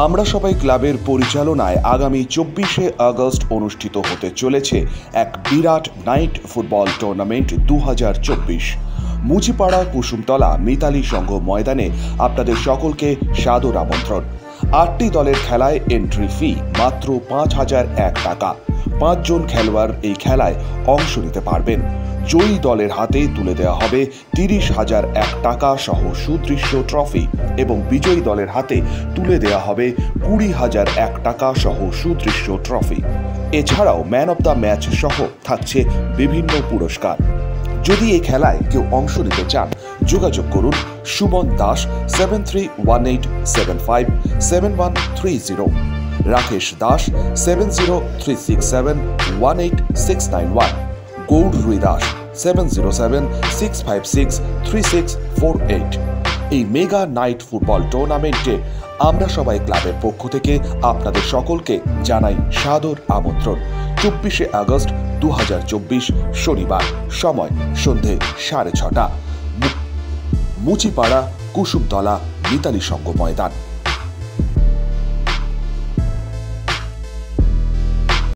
আমরা সবাই ক্লাবের পরিচালনায় আগামী 24শে আগস্ট অনুষ্ঠিত হতে চলেছে এক বিরাট night football tournament 2024। Muchipara Kusumtala Mitali Sangha ময়দানে আপনাদের সকলকে সাদর আমন্ত্রণ। 8টি দলের খেলায় এন্ট্রি ফি মাত্র 5,001 টাকা। 5 জন খেলোয়াড় এই খেলায় অংশ নিতে পারবেন। জয়ী দলের হাতে তুলে দেওয়া হবে 30,001 টাকা সহ সুদৃশ্য ট্রফি এবং বিজয়ী দলের হাতে তুলে দেওয়া হবে 20,001 টাকা সহ সুদৃশ্য ট্রফি। এছাড়াও ম্যান অব দ্য ম্যাচ সহ থাকছে বিভিন্ন পুরস্কার। যদি এই খেলায় কেউ অংশ নিতে চান যোগাযোগ করুন সুমন দাস 7318757130, রাকেশ দাস 7036718691, গৌর রুই দাস 7076563648। এই মেগা নাইট ফুটবল টুর্নামেন্টে আমরা সবাই ক্লাবের পক্ষ থেকে আপনাদের সকলকে জানাই সাদর আমন্ত্রণ। 24শে আগস্ট 2024 শনিবার, সময় সন্ধে 6:30, মুচিপাড়া কুসুমতলা মিতালি সংঘ ময়দান।